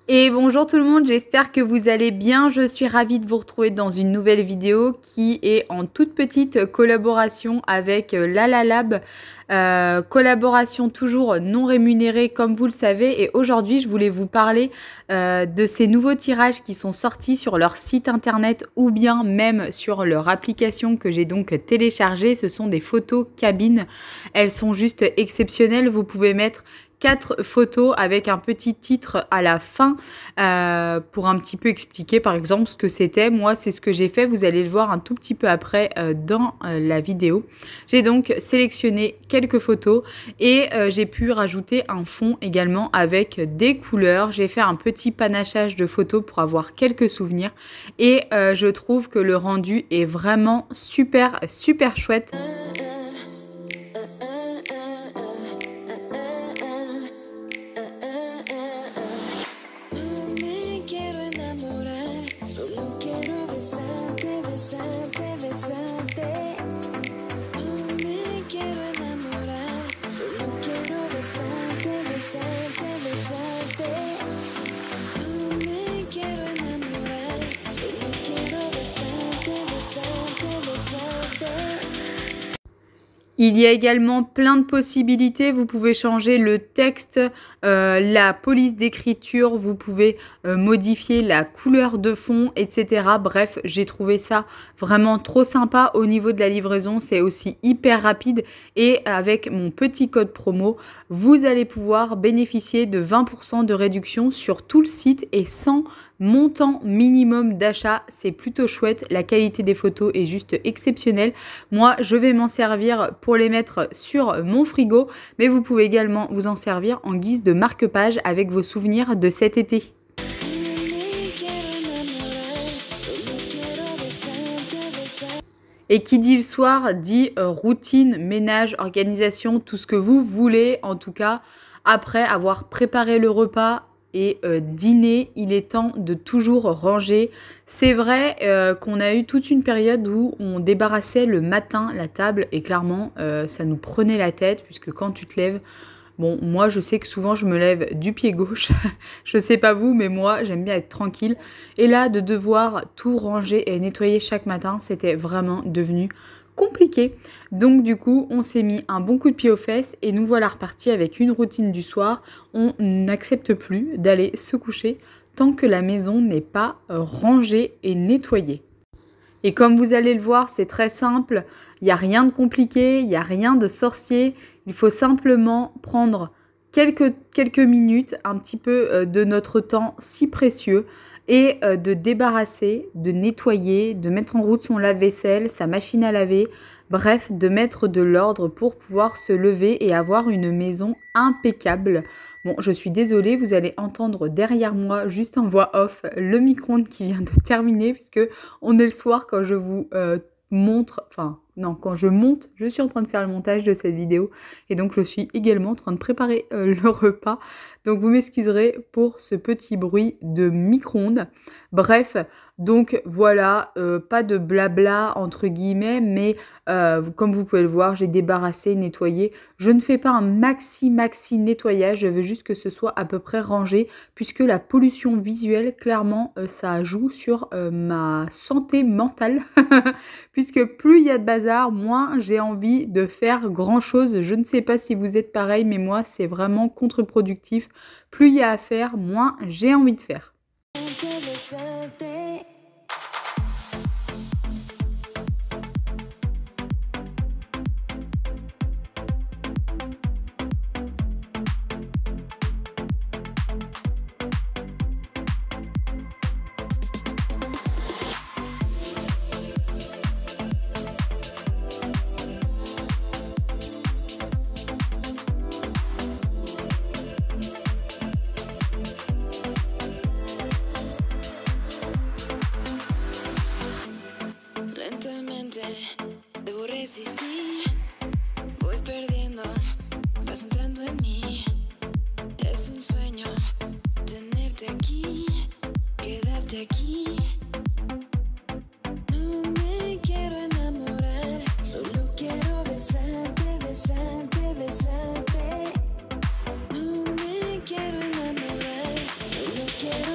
Et bonjour tout le monde, j'espère que vous allez bien. Je suis ravie de vous retrouver dans une nouvelle vidéo qui est en toute petite collaboration avec Lalalab. Collaboration toujours non rémunérée comme vous le savez. Et aujourd'hui, je voulais vous parler de ces nouveaux tirages qui sont sortis sur leur site internet ou bien même sur leur application que j'ai donc téléchargée. Ce sont des photos cabines. Elles sont juste exceptionnelles. Vous pouvez mettre 4 photos avec un petit titre à la fin pour un petit peu expliquer par exemple ce que c'était. Moi, c'est ce que j'ai fait. Vous allez le voir un tout petit peu après dans la vidéo. J'ai donc sélectionné quelques photos et j'ai pu rajouter un fond également avec des couleurs. J'ai fait un petit panachage de photos pour avoir quelques souvenirs et je trouve que le rendu est vraiment super chouette. Il y a également plein de possibilités. Vous pouvez changer le texte, la police d'écriture, vous pouvez modifier la couleur de fond, etc. Bref, j'ai trouvé ça vraiment trop sympa. Au niveau de la livraison, c'est aussi hyper rapide. Et avec mon petit code promo, vous allez pouvoir bénéficier de 20% de réduction sur tout le site et sans montant minimum d'achat. C'est plutôt chouette. La qualité des photos est juste exceptionnelle. Moi, je vais m'en servir pour les mettre sur mon frigo, mais vous pouvez également vous en servir en guise de marque-page avec vos souvenirs de cet été. Et qui dit le soir dit routine, ménage, organisation, tout ce que vous voulez. En tout cas, après avoir préparé le repas et dîner, il est temps de toujours ranger. C'est vrai qu'on a eu toute une période où on débarrassait le matin la table et clairement ça nous prenait la tête puisque quand tu te lèves, bon, moi je sais que souvent je me lève du pied gauche, je sais pas vous, mais moi j'aime bien être tranquille. Et là, de devoir tout ranger et nettoyer chaque matin, c'était vraiment devenu compliqué. Donc du coup, on s'est mis un bon coup de pied aux fesses et nous voilà repartis avec une routine du soir. On n'accepte plus d'aller se coucher tant que la maison n'est pas rangée et nettoyée. Et comme vous allez le voir, c'est très simple, il n'y a rien de compliqué, il n'y a rien de sorcier. Il faut simplement prendre quelques minutes, un petit peu de notre temps si précieux et de débarrasser, de nettoyer, de mettre en route son lave-vaisselle, sa machine à laver, bref, de mettre de l'ordre pour pouvoir se lever et avoir une maison impeccable. Bon, je suis désolée, vous allez entendre derrière moi, juste en voix off, le micro-ondes qui vient de terminer puisque on est le soir quand je vous quand je monte, je suis en train de faire le montage de cette vidéo et donc je suis également en train de préparer le repas. Donc vous m'excuserez pour ce petit bruit de micro-ondes. Bref, donc voilà, pas de blabla entre guillemets, mais comme vous pouvez le voir, j'ai débarrassé, nettoyé. Je ne fais pas un maxi nettoyage, je veux juste que ce soit à peu près rangé puisque la pollution visuelle, clairement, ça joue sur ma santé mentale puisque plus il y a de bazar, moins j'ai envie de faire grand chose. Je ne sais pas si vous êtes pareil, mais moi c'est vraiment contre-productif. Plus il y a à faire, moins j'ai envie de faire. Debo resistir, voy perdiendo, vas entrando en mí. Es un sueño tenerte aquí, quédate aquí. No me quiero enamorar, solo quiero besarte, besarte, besarte. No me quiero enamorar, solo quiero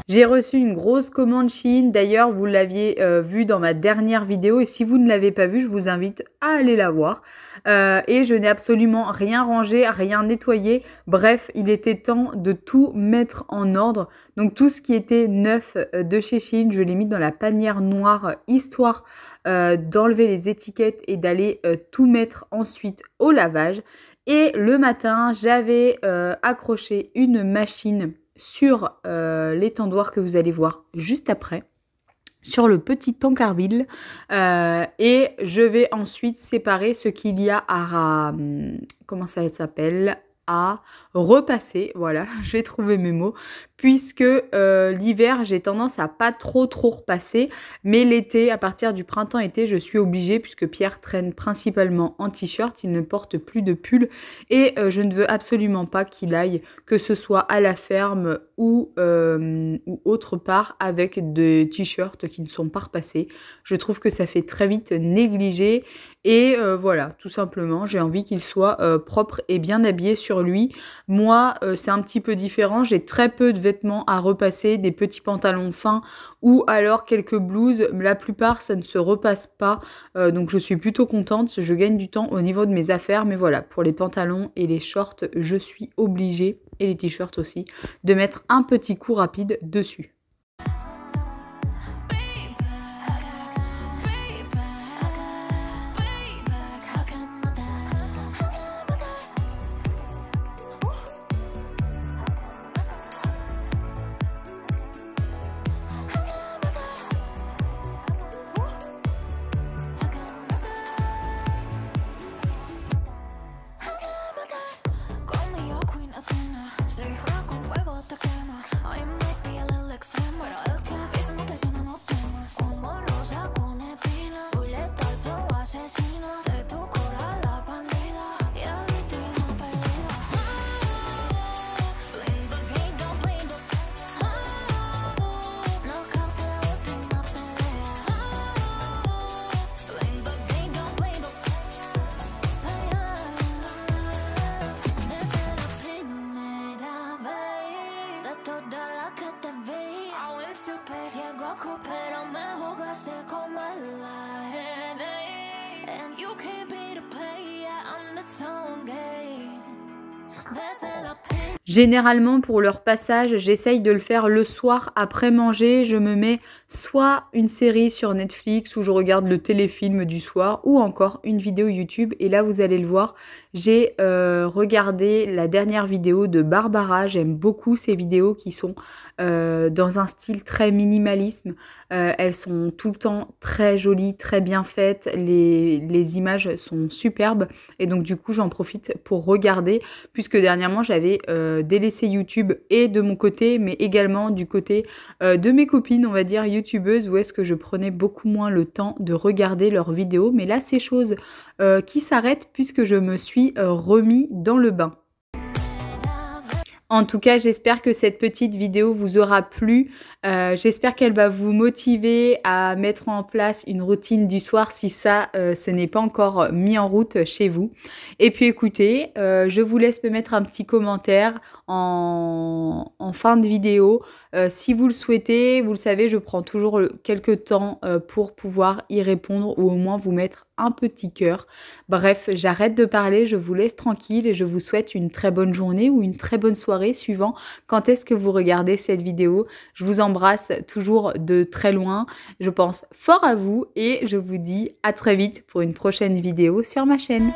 J'ai reçu une grosse commande Shein. D'ailleurs, vous l'aviez vu dans ma dernière vidéo. Et si vous ne l'avez pas vue, je vous invite à aller la voir. Et je n'ai absolument rien rangé, rien nettoyé. Bref, il était temps de tout mettre en ordre. Donc tout ce qui était neuf de chez Shein, je l'ai mis dans la panière noire, histoire d'enlever les étiquettes et d'aller tout mettre ensuite au lavage. Et le matin, j'avais accroché une machine sur l'étendoir que vous allez voir juste après, sur le petit tankerville, et je vais ensuite séparer ce qu'il y a à comment ça s'appelle, à repasser, voilà, j'ai trouvé mes mots, puisque l'hiver, j'ai tendance à pas trop repasser, mais l'été, à partir du printemps-été, je suis obligée, puisque Pierre traîne principalement en t-shirt, il ne porte plus de pull, et je ne veux absolument pas qu'il aille, que ce soit à la ferme ou autre part, avec des t-shirts qui ne sont pas repassés. Je trouve que ça fait très vite négligé, et voilà, tout simplement, j'ai envie qu'il soit propre et bien habillé sur lui. Moi, c'est un petit peu différent. J'ai très peu de vêtements à repasser, des petits pantalons fins ou alors quelques blouses. La plupart, ça ne se repasse pas. Donc, je suis plutôt contente. Je gagne du temps au niveau de mes affaires. Mais voilà, pour les pantalons et les shorts, je suis obligée, et les t-shirts aussi, de mettre un petit coup rapide dessus. Conmigo Queen Athena, si juega con fuego te quema. I might be a little extreme, pero el que avisa no traiciona, no temas. Como rosa con espina, soy letal, flow asesino. De tu coral la bandida y a víctima perdida. Blink the game, don't blink the knockout de la última pelea. Blink the game, don't blink the desde la primera vez, de todas las que te vi, I went super Goku, pero me jugaste como el ajedrez. And you can't be the player on the tongue game. Desde la Généralement, pour leur passage, j'essaye de le faire le soir après manger. Je me mets soit une série sur Netflix où je regarde le téléfilm du soir ou encore une vidéo YouTube. Et là, vous allez le voir, j'ai regardé la dernière vidéo de Barbara. J'aime beaucoup ces vidéos qui sont dans un style très minimalisme. Elles sont tout le temps très jolies, très bien faites. Les images sont superbes. Et donc, du coup, j'en profite pour regarder, puisque dernièrement, j'avais délaissé YouTube et de mon côté, mais également du côté de mes copines, on va dire, youtubeuses, où est-ce que je prenais beaucoup moins le temps de regarder leurs vidéos. Mais là, c'est chose qui s'arrête puisque je me suis remis dans le bain. En tout cas, j'espère que cette petite vidéo vous aura plu. J'espère qu'elle va vous motiver à mettre en place une routine du soir si ça, ce n'est pas encore mis en route chez vous. Et puis écoutez, je vous laisse me mettre un petit commentaire en fin de vidéo. Si vous le souhaitez, vous le savez, je prends toujours quelques temps pour pouvoir y répondre ou au moins vous mettre un petit cœur. Bref, j'arrête de parler, je vous laisse tranquille et je vous souhaite une très bonne journée ou une très bonne soirée suivant quand est-ce que vous regardez cette vidéo. Je vous embrasse toujours de très loin, je pense fort à vous et je vous dis à très vite pour une prochaine vidéo sur ma chaîne.